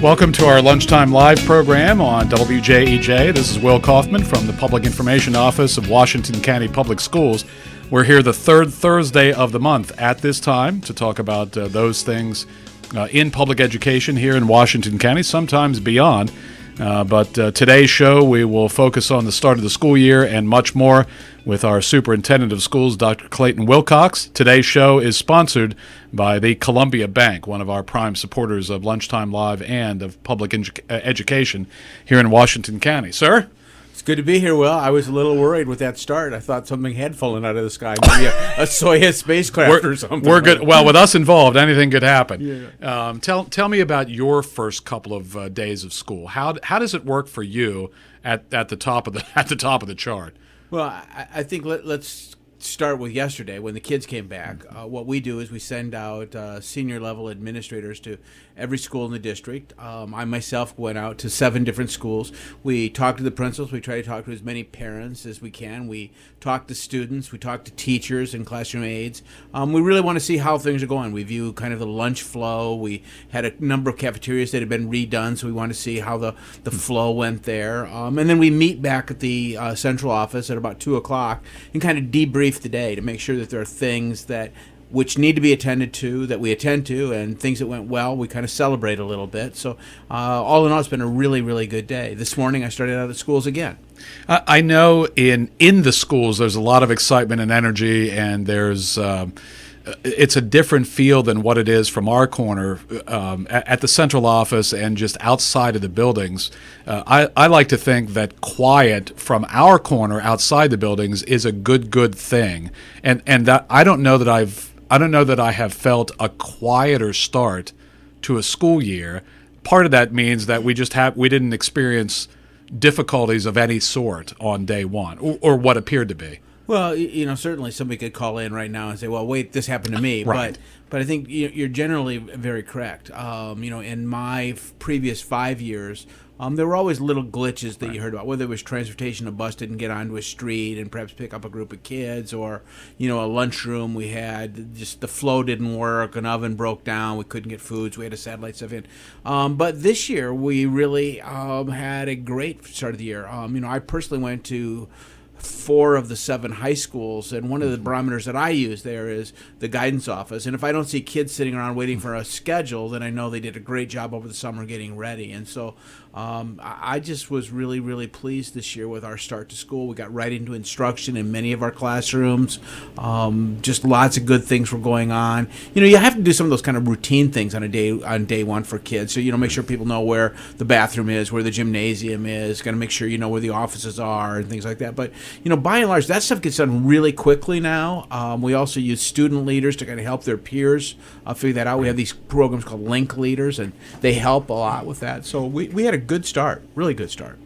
Welcome to our Lunchtime Live program on WJEJ. This is Will Kaufman from the Public Information Office of Washington County Public Schools. We're here the third Thursday of the month at this time to talk about those things in public education here in Washington County, sometimes beyond. But today's show, we will focus on the start of the school year and much more with our Superintendent of Schools, Dr. Clayton Wilcox. Today's show is sponsored by the Columbia Bank, one of our prime supporters of Lunchtime Live and of public education here in Washington County. Sir? It's good to be here, Will. I was a little worried with that start. I thought something had fallen out of the sky, maybe a Soyuz spacecraft or something. We're good. Well, with us involved, anything could happen. Yeah. Tell me about your first couple of days of school. How does it work for you at the top of the chart? Well, I think let's start with yesterday when the kids came back. What we do is we send out senior level administrators to every school in the district. I myself went out to 7 different schools. We talked to the principals. We try to talk to as many parents as we can. We talk to students. We talk to teachers and classroom aides. We really want to see how things are going. We view kind of the lunch flow. We had a number of cafeterias that had been redone, so we want to see how the flow went there. And then we meet back at the central office at about 2 o'clock and kind of debrief the day to make sure that there are things which need to be attended to, that we attend to, and things that went well, we kind of celebrate a little bit. So all in all, it's been a really, really good day. This morning, I started out at schools again. I know in the schools, there's a lot of excitement and energy, and there's it's a different feel than what it is from our corner at the central office and just outside of the buildings. I like to think that quiet from our corner outside the buildings is a good thing, and that I don't know that I have felt a quieter start to a school year. Part of that means that we didn't experience difficulties of any sort on day one, or what appeared to be. Well, certainly somebody could call in right now and say, well, wait, this happened to me. Right. But I think you're generally very correct. In my previous 5 years, there were always little glitches that you heard about, whether it was transportation, a bus didn't get onto a street and perhaps pick up a group of kids, or, a lunchroom we had, just the flow didn't work, an oven broke down, we couldn't get foods, we had to satellite stuff in. But this year, we really had a great start of the year. I personally went to 4 of the 7 high schools, and one of the barometers that I use there is the guidance office. And if I don't see kids sitting around waiting for a schedule, then I know they did a great job over the summer getting ready. And so I just was really, really pleased this year with our start to school. We got right into instruction in many of our classrooms. Just lots of good things were going on. You have to do some of those kind of routine things on day one for kids. So make sure people know where the bathroom is, where the gymnasium is. Got to make sure you know where the offices are and things like that. But by and large, that stuff gets done really quickly now. We also use student leaders to kind of help their peers figure that out. We have these programs called Link Leaders, and they help a lot with that. So we had a good start, really good start.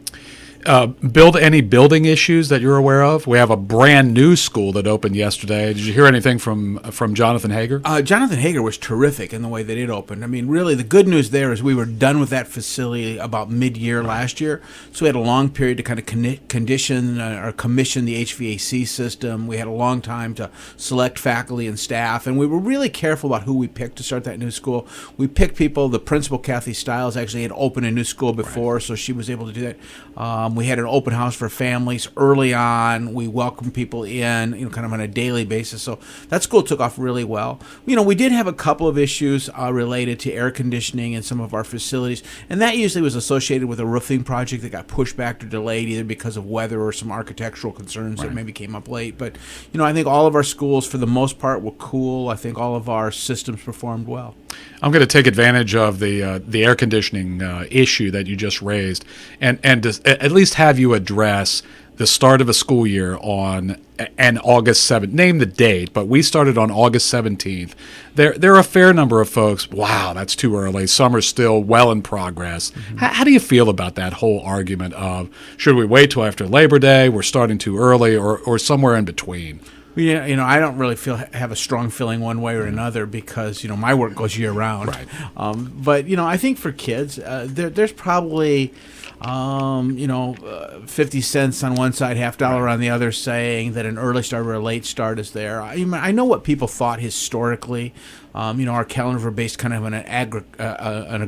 Any building issues that you're aware of? We have a brand new school that opened yesterday. Did you hear anything from Jonathan Hager? Jonathan Hager was terrific in the way that it opened. I mean, really, the good news there is we were done with that facility about mid-year last year, so we had a long period to kind of commission the HVAC system. We had a long time to select faculty and staff, and we were really careful about who we picked to start that new school. We picked people. The principal, Kathy Stiles, actually had opened a new school before, so she was able to do that. We had an open house for families early on. We welcomed people in, kind of on a daily basis. So that school took off really well. We did have a couple of issues related to air conditioning in some of our facilities, and that usually was associated with a roofing project that got pushed back or delayed either because of weather or some architectural concerns that maybe came up late. But, I think all of our schools, for the most part, were cool. I think all of our systems performed well. I'm going to take advantage of the air conditioning issue that you just raised, and at least have you address the start of a school year on August 7th. Name the date, but we started on August 17th. There are a fair number of folks, wow, that's too early. Summer's still well in progress. Mm-hmm. How do you feel about that whole argument of should we wait till after Labor Day, we're starting too early, or somewhere in between? Yeah, I don't really have a strong feeling one way or another because my work goes year round. Right. But I think for kids, there's probably 50 cents on one side, $50 on the other, saying that an early start or a late start is there. I know what people thought historically. Our calendars were based kind of on an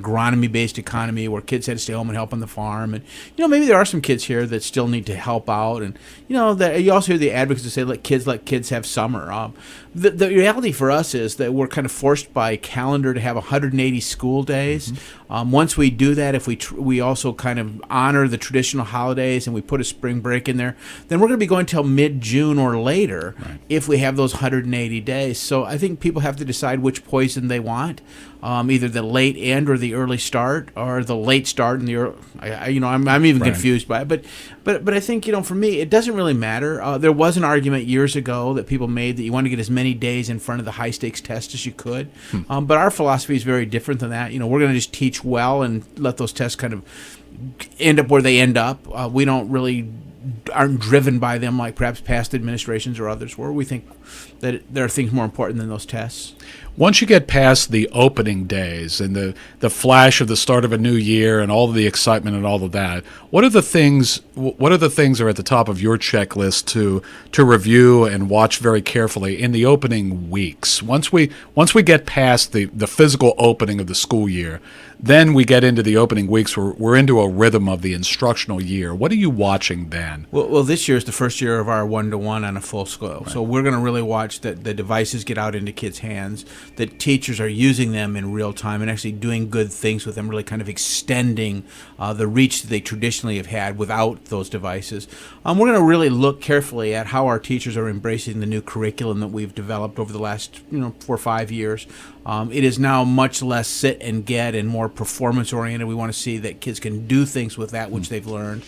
agronomy-based economy where kids had to stay home and help on the farm. And, maybe there are some kids here that still need to help out. And, that you also hear the advocates who say, let kids have summer. The reality for us is that we're kind of forced by calendar to have 180 school days. Once we do that, if we also kind of honor the traditional holidays and we put a spring break in there, then we're going to be going till mid-June or later if we have those 180 days. So I think people have to decide which poison they want, either the late end or the early start, or the late start and the early. I'm even confused by it. But I think for me it doesn't really matter. There was an argument years ago that people made that you want to get as many days in front of the high stakes test as you could. But our philosophy is very different than that. We're going to just teach well and let those tests kind of end up where they end up. We don't really aren't driven by them like perhaps past administrations or others were. We think that there are things more important than those tests. Once you get past the opening days and the flash of the start of a new year and all of the excitement and all of that, what are the things are at the top of your checklist to review and watch very carefully in the opening weeks? Once we get past the physical opening of the school year, then we get into the opening weeks where we're into a rhythm of the instructional year. What are you watching then? Well, this year is the first year of our 1-to-1 on a full scale. Right. So we're going to really watch that the devices get out into kids' hands, that teachers are using them in real time and actually doing good things with them, really kind of extending the reach that they traditionally have had without those devices. We're going to really look carefully at how our teachers are embracing the new curriculum that we've developed over the last 4 or 5 years. It is now much less sit and get and more performance-oriented. We want to see that kids can do things with that which they've learned.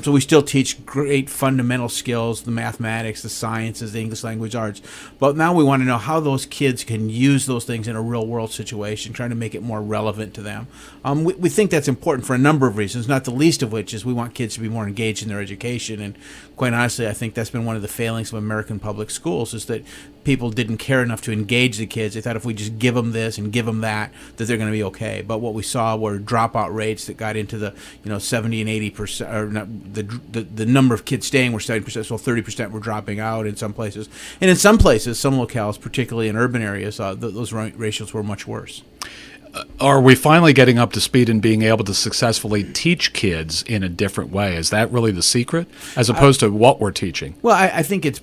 So we still teach great fundamental skills, the mathematics, the sciences, the English language arts. But now we want to know how those kids can use those things in a real-world situation, trying to make it more relevant to them. We think that's important for a number of reasons, not the least of which is we want kids to be more engaged in their education. And quite honestly, I think that's been one of the failings of American public schools, is that people didn't care enough to engage the kids. They thought if we just give them this and give them that they're going to be okay. But what we saw were dropout rates that got into the 70 and 80%, or not, the number of kids staying were 70%, so 30% were dropping out in some places. And in some places, some locales, particularly in urban areas, those ratios were much worse. Are we finally getting up to speed and being able to successfully teach kids in a different way? Is that really the secret, as opposed to what we're teaching? Well, I think it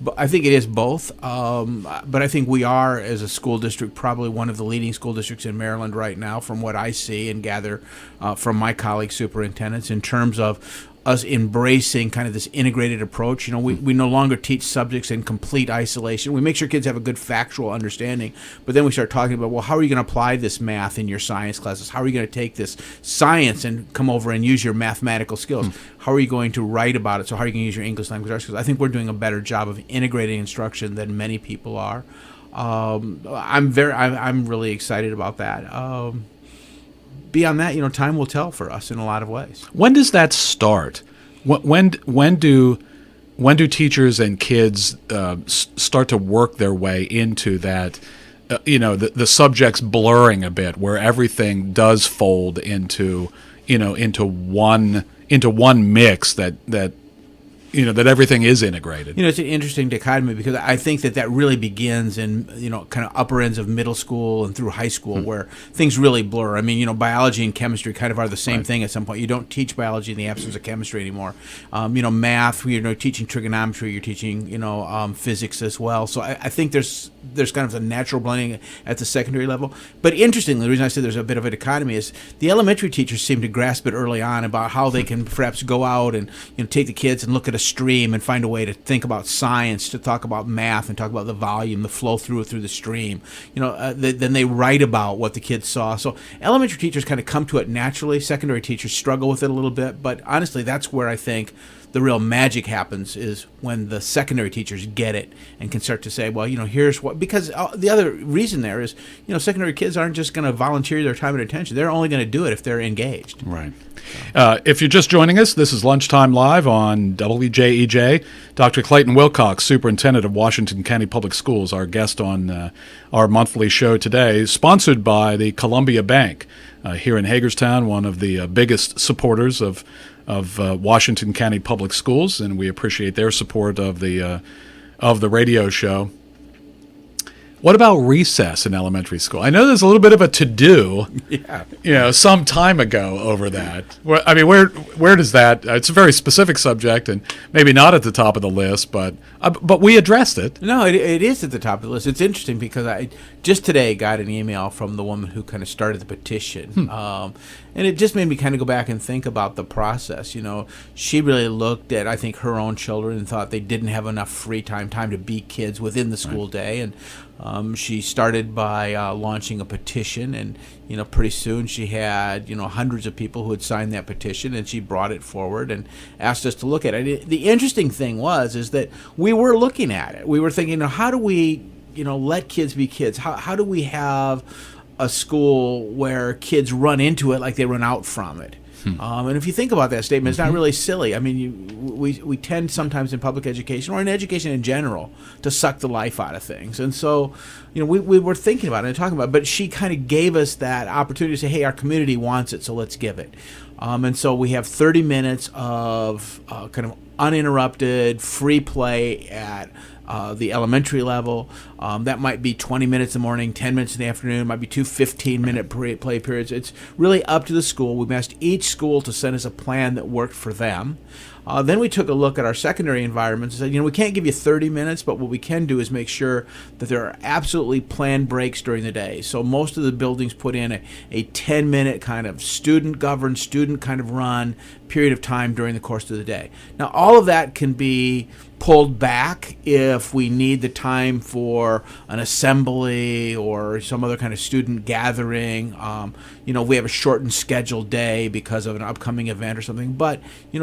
is both. But I think we are, as a school district, probably one of the leading school districts in Maryland right now, from what I see and gather from my colleague superintendents, in terms of us embracing kind of this integrated approach. We no longer teach subjects in complete isolation. We make sure kids have a good factual understanding, but then we start talking about, well, how are you going to apply this math in your science classes? How are you going to take this science and come over and use your mathematical skills? How are you going to write about it? So how are you going to use your English language arts skills? I think we're doing a better job of integrating instruction than many people are. I'm really excited about that. Beyond that, time will tell for us in a lot of ways. When does that start? When do teachers and kids start to work their way into that? The subjects blurring a bit, where everything does fold into one mix that everything is integrated. It's an interesting dichotomy, because I think that really begins in, kind of upper ends of middle school and through high school, where things really blur. I mean, biology and chemistry kind of are the same thing at some point. You don't teach biology in the absence of chemistry anymore. Math, you're teaching trigonometry, you're teaching, physics as well. So I think there's kind of a natural blending at the secondary level. But interestingly, the reason I say there's a bit of a dichotomy is the elementary teachers seem to grasp it early on about how they can perhaps go out and take the kids and look at a stream and find a way to think about science, to talk about math and talk about the volume, the flow through the stream. Then they write about what the kids saw. So elementary teachers kind of come to it naturally. Secondary teachers struggle with it a little bit. But honestly, that's where I think the real magic happens, is when the secondary teachers get it and can start to say, well, here's what, because the other reason there is, secondary kids aren't just going to volunteer their time and attention. They're only going to do it if they're engaged. Right. If you're just joining us, this is Lunchtime Live on WJEJ. Dr. Clayton Wilcox, Superintendent of Washington County Public Schools, our guest on our monthly show today, sponsored by the Columbia Bank here in Hagerstown, one of the biggest supporters of Washington County Public Schools, and we appreciate their support of the radio show. What about recess in elementary school? I know there's a little bit of a to-do, some time ago over that. I mean, where does that? It's a very specific subject, and maybe not at the top of the list, but we addressed it. No, it is at the top of the list. It's interesting because I just today got an email from the woman who kind of started the petition, and it just made me kind of go back and think about the process. She really looked at, I think, her own children and thought they didn't have enough free time to be kids within the school day, and she started by launching a petition, and pretty soon she had hundreds of people who had signed that petition, and she brought it forward and asked us to look at it. The interesting thing is that we were looking at it. We were thinking, how do we let kids be kids? How do we have a school where kids run into it like they run out from it? And if you think about that statement, it's not really silly. I mean, we tend sometimes in public education or in education in general to suck the life out of things. And so, we were thinking about it and talking about it, but she kind of gave us that opportunity to say, hey, our community wants it, so let's give it. And so we have 30 minutes of kind of uninterrupted free play at the elementary level. That might be 20 minutes in the morning, 10 minutes in the afternoon, might be two 15-minute play periods. It's really up to the school. We've asked each school to send us a plan that worked for them. Then we took a look at our secondary environments and said, we can't give you 30 minutes, but what we can do is make sure that there are absolutely planned breaks during the day. So most of the buildings put in a 10-minute kind of student-governed, student kind of run period of time during the course of the day. Now, all of that can be pulled back if we need the time for an assembly or some other kind of student gathering. We have a shortened scheduled day because of an upcoming event or something. But,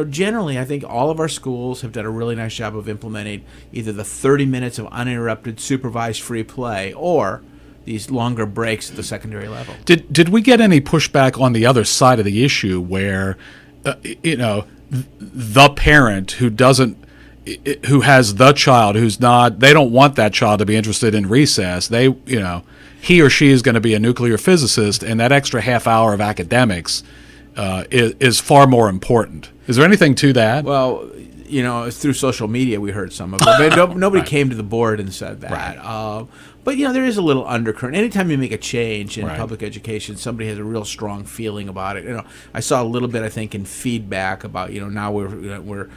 generally, I think all of our schools have done a really nice job of implementing either the 30 minutes of uninterrupted supervised free play or these longer breaks at the secondary level. Did we get any pushback on the other side of the issue where, the parent who has the child who's not, they don't want that child to be interested in recess. He or she is going to be a nuclear physicist, and that extra half hour of academics is far more important. Is there anything to that? Well, through social media we heard some of it, but nobody Right. came to the board and said that. Right. But there is a little undercurrent. Anytime you make a change in Right. public education, somebody has a real strong feeling about it. I saw a little bit, I think, in feedback about now we're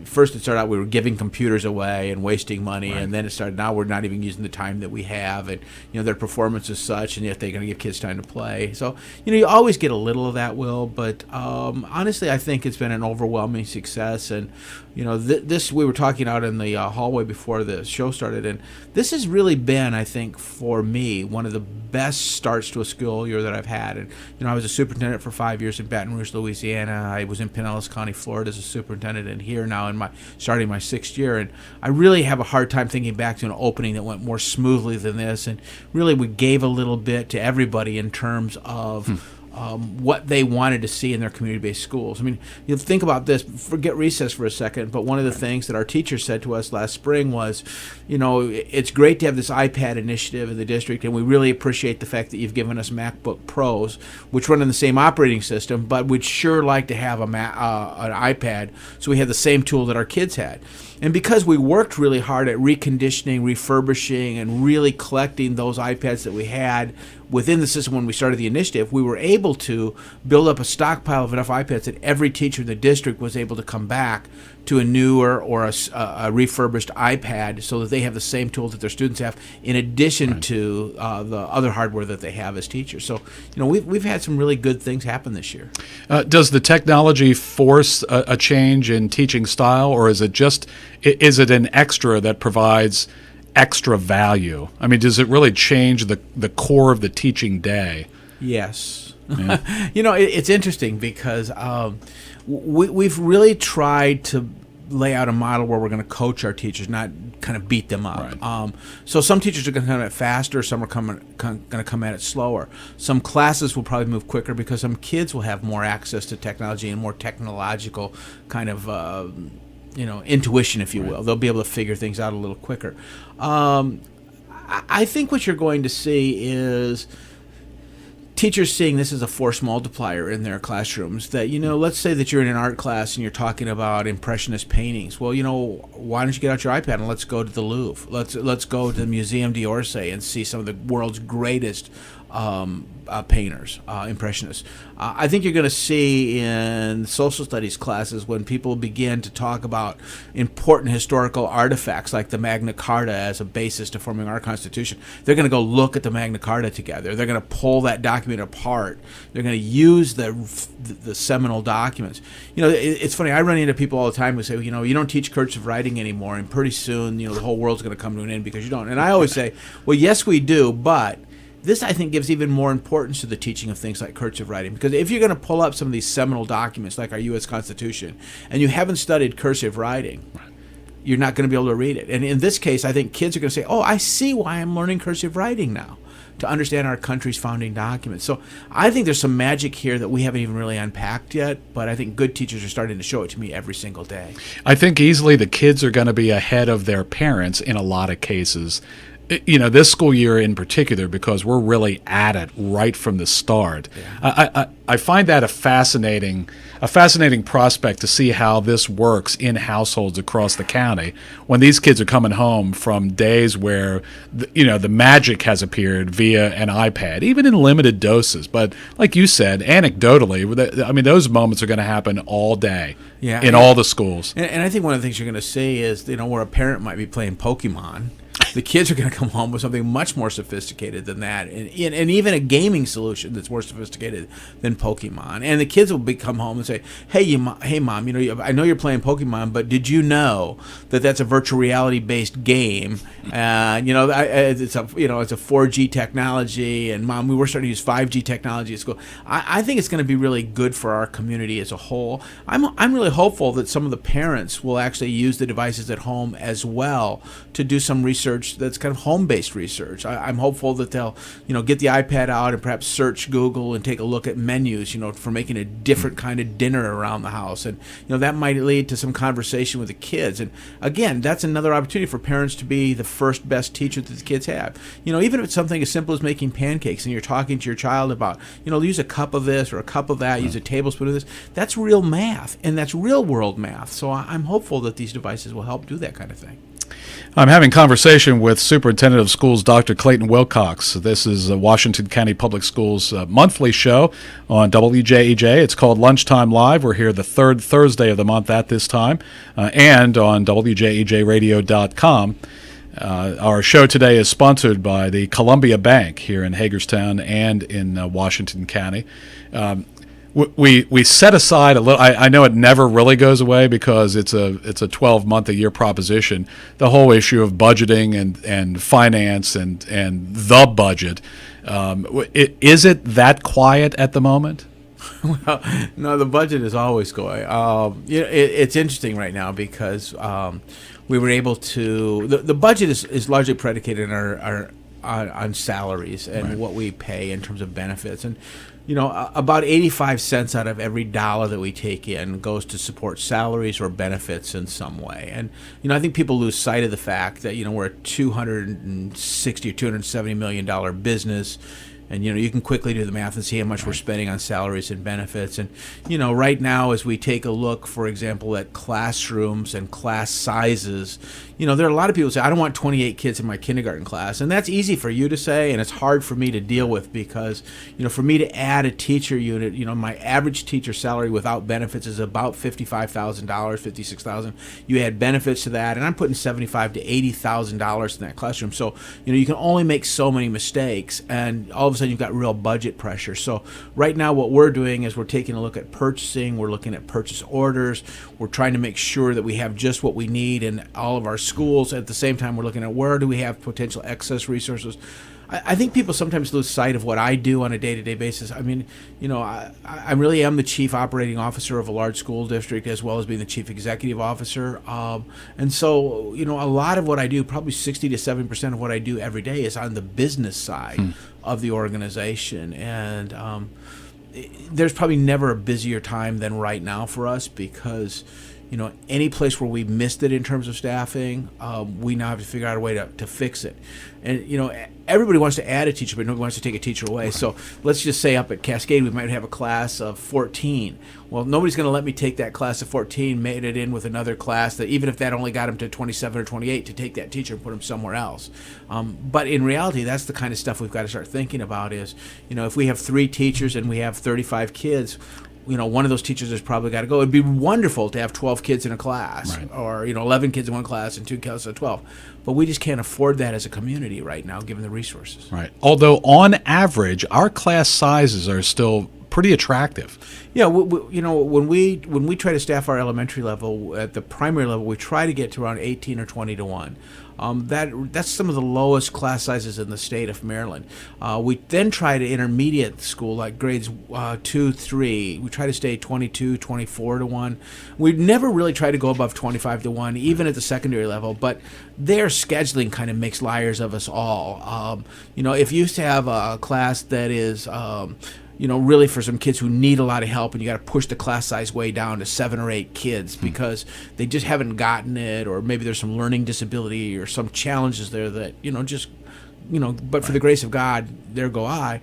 first it started out we were giving computers away and wasting money, Right. and then it started now we're not even using the time that we have, and their performance is such, and yet they're going to give kids time to play. So you always get a little of that, Will, but honestly, I think it's been an overwhelming success. And this we were talking out in the hallway before the show started, and this has really been, I think, for me, one of the best starts to a school year that I've had. And I was a superintendent for 5 years in Baton Rouge, Louisiana. I was in Pinellas County, Florida, as a superintendent, and here now in starting my 6th year. And I really have a hard time thinking back to an opening that went more smoothly than this. And really, we gave a little bit to everybody in terms of what they wanted to see in their community-based schools. I mean, think about this. Forget recess for a second, but one of the things that our teachers said to us last spring was, it's great to have this iPad initiative in the district, and we really appreciate the fact that you've given us MacBook Pros, which run on the same operating system, but we'd sure like to have an iPad so we had the same tool that our kids had. And because we worked really hard at reconditioning, refurbishing, and really collecting those iPads that we had within the system when we started the initiative, we were able to build up a stockpile of enough iPads that every teacher in the district was able to come back to a newer or a refurbished iPad so that they have the same tools that their students have in addition Right. to the other hardware that they have as teachers. So, we've had some really good things happen this year. Does the technology force a change in teaching style, or is it an extra that provides extra value? I mean, does it really change the core of the teaching day? Yes. Yeah. It's interesting because we've really tried to lay out a model where we're going to coach our teachers, not kind of beat them up. Right. So some teachers are going to come at it faster, some are going to come at it slower. Some classes will probably move quicker because some kids will have more access to technology and more technological kind of intuition, if you will. They'll be able to figure things out a little quicker. I think what you're going to see is teachers seeing this as a force multiplier in their classrooms, that, let's say that you're in an art class and you're talking about Impressionist paintings. Well, why don't you get out your iPad and let's go to the Louvre. Let's go to the Museum d'Orsay and see some of the world's greatest painters, Impressionists. I think you're going to see in social studies classes, when people begin to talk about important historical artifacts like the Magna Carta as a basis to forming our Constitution, they're going to go look at the Magna Carta together. They're going to pull that document apart. They're going to use the seminal documents. It's funny. I run into people all the time who say, you don't teach cursive writing anymore, and pretty soon, the whole world's going to come to an end because you don't. And I always say, well, yes, we do, but this, I think, gives even more importance to the teaching of things like cursive writing, because if you're going to pull up some of these seminal documents like our U.S. Constitution and you haven't studied cursive writing, you're not going to be able to read it. And in this case, I think kids are going to say, oh, I see why I'm learning cursive writing now, to understand our country's founding documents. So I think there's some magic here that we haven't even really unpacked yet, but I think good teachers are starting to show it to me every single day. I think easily the kids are going to be ahead of their parents in a lot of cases. This school year in particular, because we're really at it right from the start. Yeah. I find that a fascinating prospect to see how this works in households across the county when these kids are coming home from days where the magic has appeared via an iPad, even in limited doses. But like you said, anecdotally, I mean, those moments are going to happen all day. Yeah, in all the schools. And I think one of the things you're going to see is, where a parent might be playing Pokemon, the kids are going to come home with something much more sophisticated than that, and even a gaming solution that's more sophisticated than Pokemon. And the kids will come home and say, "Hey, mom, I know you're playing Pokemon, but did you know that that's a virtual reality based game? It's a 4G technology, and mom, we were starting to use 5G technology at school." I think it's going to be really good for our community as a whole. I'm really hopeful that some of the parents will actually use the devices at home as well to do some research that's kind of home-based research. I'm hopeful that they'll, get the iPad out and perhaps search Google and take a look at menus, for making a different kind of dinner around the house. And, that might lead to some conversation with the kids. And again, that's another opportunity for parents to be the first best teacher that the kids have. Even if it's something as simple as making pancakes and you're talking to your child about, use a cup of this or a cup of that, use a tablespoon of this, that's real math, and that's real world math. So I'm hopeful that these devices will help do that kind of thing. I'm having conversation with Superintendent of Schools Dr. Clayton Wilcox. This is Washington County Public Schools' monthly show on WJEJ. It's called Lunchtime Live. We're here the third Thursday of the month at this time, and on WJEJradio.com. Our show today is sponsored by the Columbia Bank here in Hagerstown and in Washington County. We set aside a little. I know it never really goes away because it's a 12-month-a-year proposition. The whole issue of budgeting and finance and the budget. Is it that quiet at the moment? Well, no, the budget is always going. It's interesting right now because we were able to. The budget is largely predicated on salaries and what we pay in terms of benefits. And about 85 cents out of every dollar that we take in goes to support salaries or benefits in some way. And, I think people lose sight of the fact that, we're a $260 or $270 million business. And, you can quickly do the math and see how much we're spending on salaries and benefits. And, right now, as we take a look, for example, at classrooms and class sizes, there are a lot of people who say, I don't want 28 kids in my kindergarten class. And that's easy for you to say, and it's hard for me to deal with because, for me to add a teacher unit, my average teacher salary without benefits is about $55,000, $56,000. You add benefits to that, and I'm putting $75,000 to $80,000 in that classroom. So, you can only make so many mistakes, and all of a sudden you've got real budget pressure. So right now what we're doing is we're taking a look at purchasing, we're looking at purchase orders, we're trying to make sure that we have just what we need in all of our schools. At the same time, we're looking at where do we have potential excess resources. I think people sometimes lose sight of what I do on a day-to-day basis. I mean, I really am the chief operating officer of a large school district as well as being the chief executive officer. And so, a lot of what I do, probably 60 to 70% of what I do every day is on the business side of the organization. And there's probably never a busier time than right now for us because any place where we missed it in terms of staffing, we now have to figure out a way to fix it. And, everybody wants to add a teacher, but nobody wants to take a teacher away. Right. So let's just say up at Cascade, we might have a class of 14. Well, nobody's going to let me take that class of 14, made it in with another class that even if that only got them to 27 or 28, to take that teacher and put them somewhere else. But in reality, that's the kind of stuff we've got to start thinking about is, if we have 3 teachers and we have 35 kids, one of those teachers has probably got to go. It'd be wonderful to have 12 kids in a class, right, or 11 kids in one class and 2 kids in 12. But we just can't afford that as a community right now, given the resources. Right. Although on average, our class sizes are still pretty attractive. Yeah, when we try to staff our elementary level, at the primary level, we try to get to around 18 or 20 to 1. That's some of the lowest class sizes in the state of Maryland. We then try to intermediate school, like grades 2, 3. We try to stay 22, 24 to 1. We never really try to go above 25 to 1, even at the secondary level. But their scheduling kind of makes liars of us all. If you used to have a class that is really for some kids who need a lot of help, and you got to push the class size way down to 7 or 8 kids because they just haven't gotten it, or maybe there's some learning disability or some challenges there that, but for the grace of God, there go I.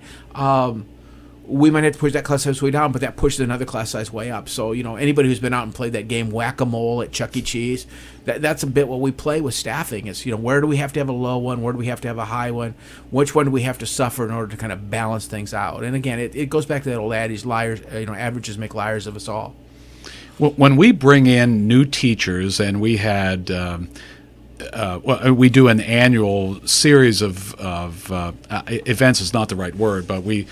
We might have to push that class size way down, but that pushes another class size way up. So, anybody who's been out and played that game Whack-A-Mole at Chuck E. Cheese, that's a bit what we play with staffing. It's, where do we have to have a low one? Where do we have to have a high one? Which one do we have to suffer in order to kind of balance things out? And again, it goes back to that old adage, liars, averages make liars of us all. Well, when we bring in new teachers, and we had... we do an annual series of events is not the right word, but we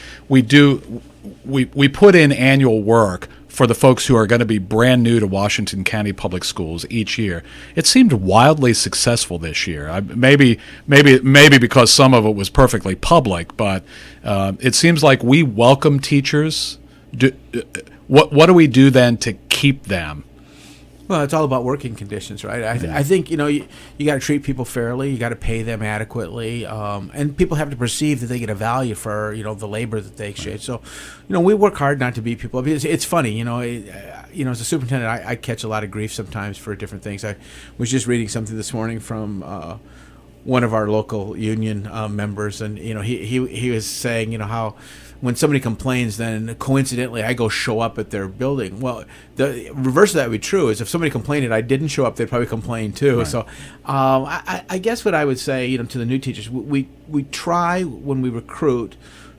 put in annual work for the folks who are going to be brand new to Washington County Public Schools each year. It seemed wildly successful this year. Maybe because some of it was perfectly public, but it seems like we welcome teachers. What do we do then to keep them? Well, it's all about working conditions, right? I think, you got to treat people fairly. You got to pay them adequately. And people have to perceive that they get a value for, the labor that they exchange. So, we work hard not to beat people up. It's funny, as a superintendent, I catch a lot of grief sometimes for different things. I was just reading something this morning from one of our local union members, and, he was saying, how when somebody complains, then coincidentally I go show up at their building. Well, the reverse of that would be true. Is if somebody complained and I didn't show up, they'd probably complain too. Right. So I guess what I would say, to the new teachers, we try when we recruit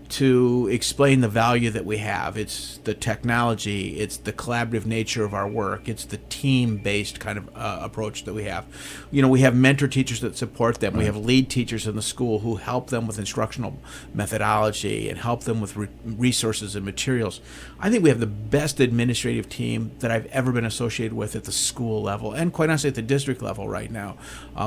to explain the value that we have. It's the technology, it's the collaborative nature of our work, it's the team-based kind of approach that we have. We have mentor teachers that support them. Right. We have lead teachers in the school who help them with instructional methodology and help them with resources and materials. I think we have the best administrative team that I've ever been associated with at the school level, and quite honestly at the district level right now.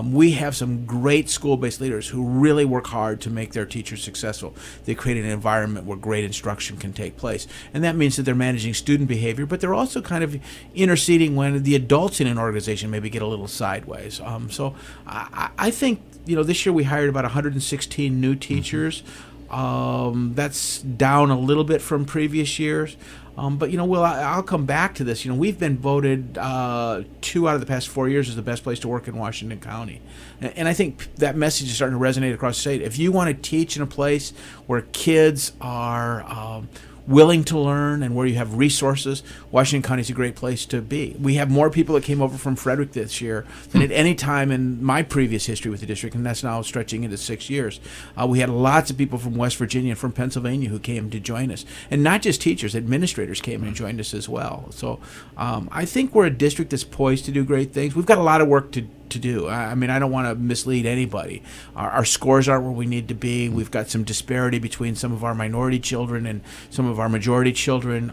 We have some great school-based leaders who really work hard to make their teachers successful. They create an environment where great instruction can take place. And that means that they're managing student behavior, but they're also kind of interceding when the adults in an organization maybe get a little sideways. So I think, this year we hired about 116 new teachers. That's down a little bit from previous years. But, Will, I'll come back to this. We've been voted 2 out of the past 4 years as the best place to work in Washington County. And I think that message is starting to resonate across the state. If you want to teach in a place where kids are willing to learn and where you have resources, Washington County is a great place to be. We have more people that came over from Frederick this year than at any time in my previous history with the district, and that's now stretching into 6 years. We had lots of people from West Virginia and from Pennsylvania who came to join us. And not just teachers, administrators came and joined us as well. So I think we're a district that's poised to do great things. We've got a lot of work to do. I don't want to mislead anybody. Our scores aren't where we need to be. We've got some disparity between some of our minority children and some of our majority children.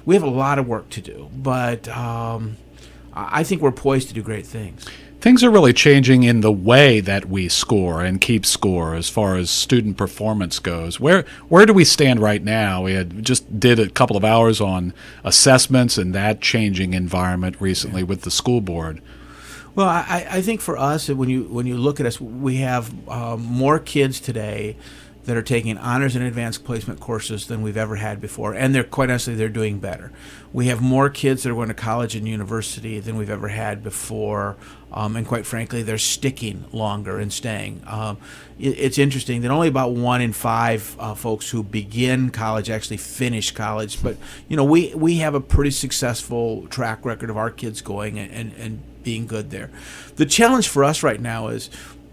We have a lot of work to do, but I think we're poised to do great things. Things are really changing in the way that we score and keep score as far as student performance goes. Where do we stand right now? We just did a couple of hours on assessments and that changing environment recently with the school board. Well, I think for us, when you look at us, we have more kids today that are taking honors and advanced placement courses than we've ever had before, and they're quite honestly they're doing better. We have more kids that are going to college and university than we've ever had before, and quite frankly, they're sticking longer and staying. It's interesting that only about 1 in 5 folks who begin college actually finish college, but we have a pretty successful track record of our kids going and being good there. The challenge for us right now is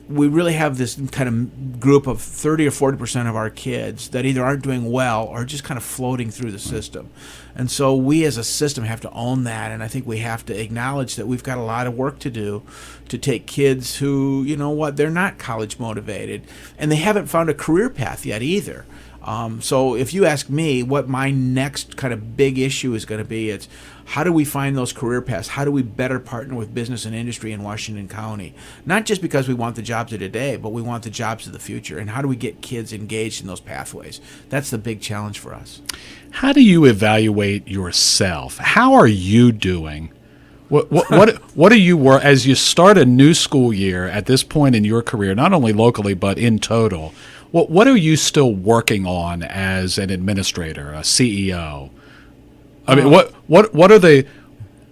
we really have this kind of group of 30 or 40% of our kids that either aren't doing well or just kind of floating through the system. And so we as a system have to own that, and I think we have to acknowledge that we've got a lot of work to do to take kids who, they're not college motivated, and they haven't found a career path yet either. So if you ask me what my next kind of big issue is going to be, it's how do we find those career paths? How do we better partner with business and industry in Washington County? Not just because we want the jobs of today, but we want the jobs of the future. And how do we get kids engaged in those pathways? That's the big challenge for us. How do you evaluate yourself? How are you doing? What are you as you start a new school year at this point in your career, not only locally but in total? What are you still working on as an administrator, a CEO? I mean, what are they?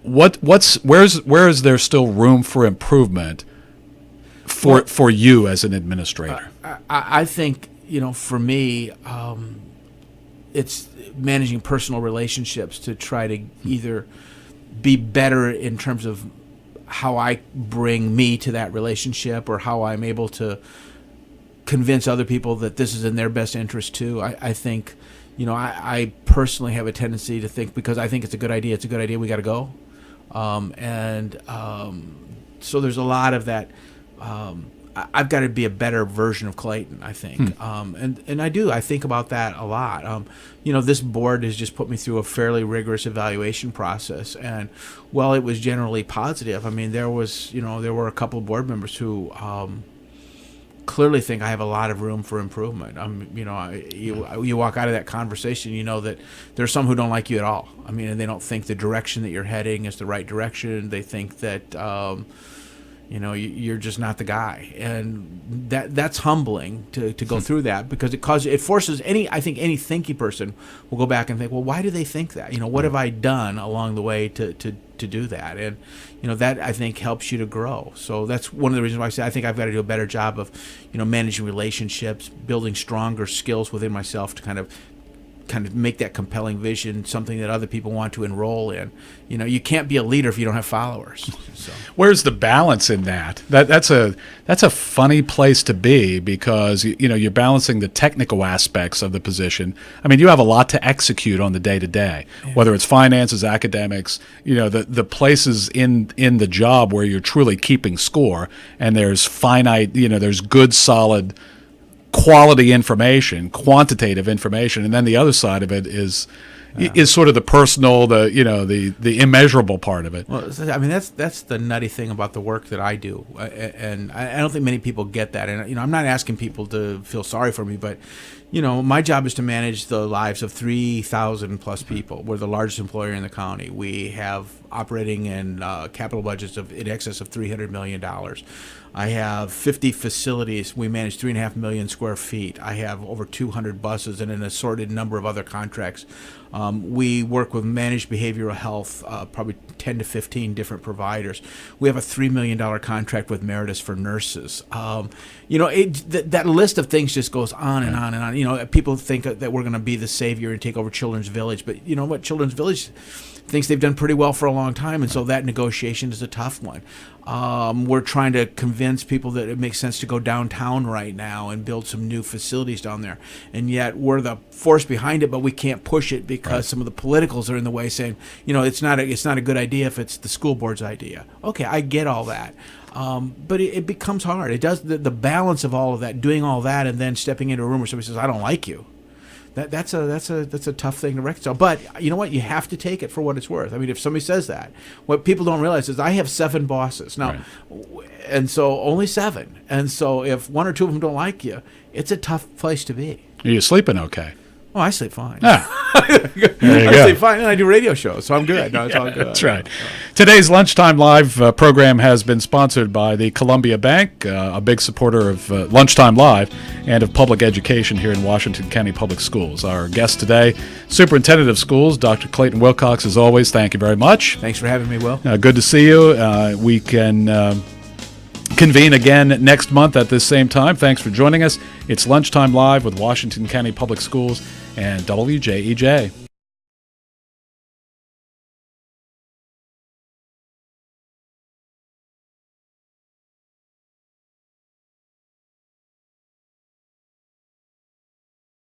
Where is there still room for improvement for you as an administrator? I think for me, it's managing personal relationships to try to either be better in terms of how I bring me to that relationship or how I'm able to convince other people that this is in their best interest too. I think, I personally have a tendency to think because I think it's a good idea, we got to go. So there's a lot of that. I've got to be a better version of Clayton, I think. And I think about that a lot. This board has just put me through a fairly rigorous evaluation process. And while it was generally positive, I mean, there were a couple of board members who clearly think I have a lot of room for improvement. You walk out of that conversation, that there's some who don't like you at all. I mean, and they don't think the direction that you're heading is the right direction. They think that you're just not the guy, and that's humbling to go through that because it forces I think any thinking person will go back and think, well, why do they think that? What have I done along the way to do that? And that I think helps you to grow. So that's one of the reasons why I say I think I've got to do a better job of managing relationships, building stronger skills within myself to kind of make that compelling vision something that other people want to enroll in. You can't be a leader if you don't have followers. So. Where's the balance in that? That's a funny place to be because you're balancing the technical aspects of the position. I mean, you have a lot to execute on the day to day, whether it's finances, academics, the places in the job where you're truly keeping score, and there's finite, there's good, solid quality information, quantitative information, and then the other side of it is sort of the personal, the immeasurable part of it. Well, I mean that's the nutty thing about the work that I do, and I don't think many people get that. And I'm not asking people to feel sorry for me, but my job is to manage the lives of 3,000 plus people. We're the largest employer in the county. We have operating and capital budgets in excess of $300 million. I have 50 facilities. We manage 3.5 million square feet. I have over 200 buses and an assorted number of other contracts. We work with managed behavioral health, probably 10 to 15 different providers. We have a $3 million contract with Meritus for nurses. That list of things just goes on and on and on. People think that we're going to be the savior and take over Children's Village, but you know what? Children's Village thinks they've done pretty well for a long time, and so that negotiation is a tough one. We're trying to convince people that it makes sense to go downtown right now and build some new facilities down there, and yet we're the force behind it, but we can't push it because some of the politicals are in the way, saying, it's not a good idea if it's the school board's idea. Okay, I get all that. But it becomes hard. It does the balance of all of that, doing all that, and then stepping into a room where somebody says, "I don't like you." That's a tough thing to reconcile. But you know what? You have to take it for what it's worth. I mean, if somebody says that, what people don't realize is I have 7 bosses now, and so only 7. And so if 1 or 2 of them don't like you, it's a tough place to be. Are you sleeping okay? Oh, I sleep fine. There you I go. sleep fine, and I do radio shows, so I'm good. No, it's all good. That's right. Today's Lunchtime Live program has been sponsored by the Columbia Bank, a big supporter of Lunchtime Live and of public education here in Washington County Public Schools. Our guest today, Superintendent of Schools, Dr. Clayton Wilcox, as always. Thank you very much. Thanks for having me, Will. Good to see you. We can convene again next month at this same time. Thanks for joining us. It's Lunchtime Live with Washington County Public Schools and WJEJ.